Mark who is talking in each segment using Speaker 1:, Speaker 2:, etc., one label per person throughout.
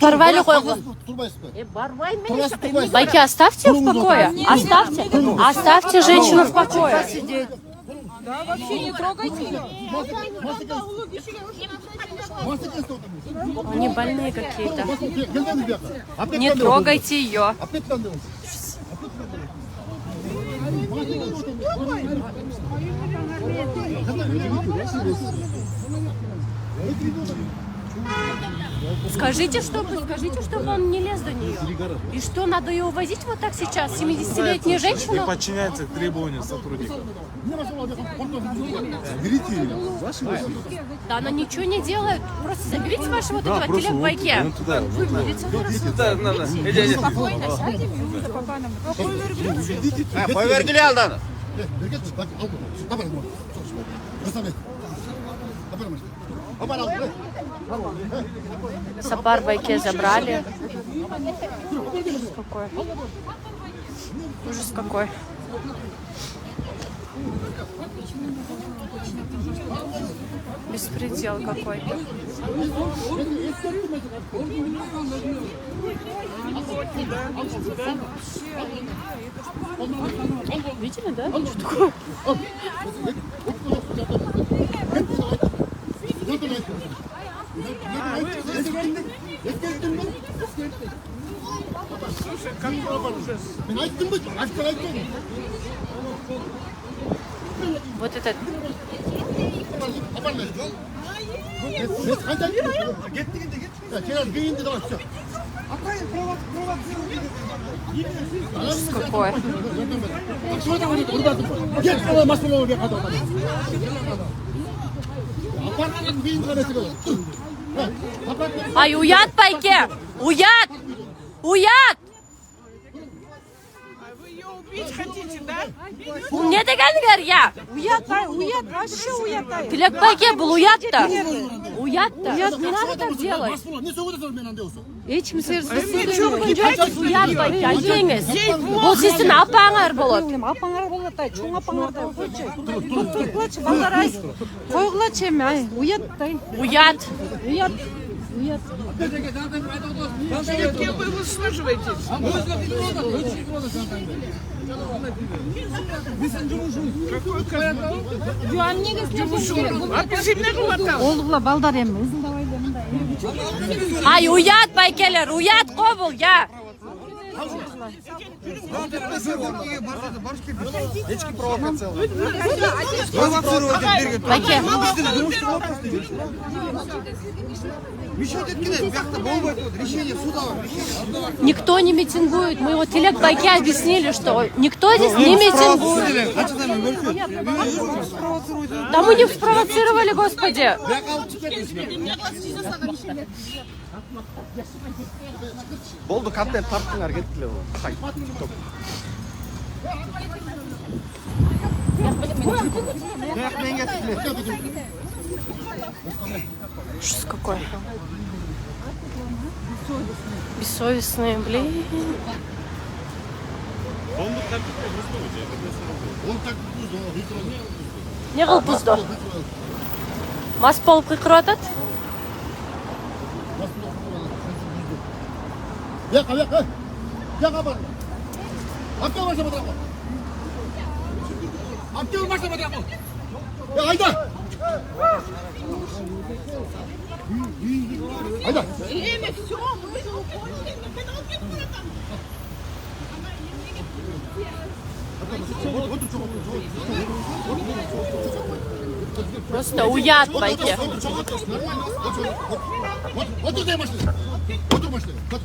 Speaker 1: порвали. Байки, оставьте в покое. Оставьте женщину в покое.
Speaker 2: Да, вообще не трогайте ее.
Speaker 1: Они больные какие-то. Не трогайте ее. Скажите, чтобы он не лез до нее. И что, надо ее увозить вот так сейчас? 70-летнюю женщину?
Speaker 3: Не подчиняется требованиям сотрудников. Берите ее.
Speaker 1: Да она ничего не делает. Просто заберите вашего вот этого телек-байке.
Speaker 2: Спокойно сядем и лучше попадаем.
Speaker 4: Повергили Алдана.
Speaker 1: Сапар байке забрали. Ужас какой. Ужас какой. Беспредел какой-то. Видели, да? Что такое? Вот этот. Ужас какой. Ай, уят байке! Уят! Уят!
Speaker 2: Вы ее убить хотите, да?
Speaker 1: Не дегендер я!
Speaker 2: Уятай, вообще уятай.
Speaker 1: Тілек байке бұл уят-та. Уят-та. Не надо так делать.
Speaker 2: Ешкім
Speaker 1: Уят байке, әжеңіз. Бұл сіздің апаңар болады.
Speaker 2: апаңар болады, чоң апаңарды қойшы. Қойғылачы, балдар ай. Қойғылачы, ай, уяттай.
Speaker 1: Уят.
Speaker 2: Уят. Уят.
Speaker 5: Кем вы выслуживаетесь? Какой канал? Апельсинный кулата.
Speaker 2: Олғыла балдар еміз.
Speaker 1: Ай, уят байкелер, уят қобыл, я. Байке. Никто не митингует. Мы вот телек байке объяснили, что никто здесь не митингует. Да мы не спровоцировали, господи.
Speaker 4: Болды каттен тарттыңар кеттілер.
Speaker 1: Ужас какой. Бессовестные, блин. Не қыл бұзды. Мас болып қиқыратады.
Speaker 6: Яқа бар. Апка барса батырақо. Апка барса батырақо. Айда. Айда.
Speaker 5: Время все, мы же уходим.
Speaker 1: Просто уят байке.
Speaker 6: Отыр дей машина. Отыр машина. Отыр.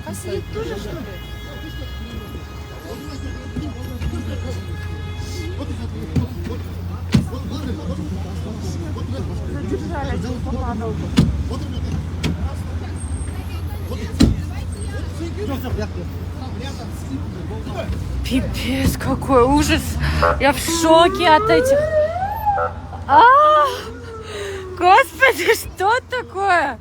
Speaker 2: Посидеть тоже, что ли? Задержали, один попадал.
Speaker 1: Пипец, какой ужас. Я в шоке от этих. Господи, что такое?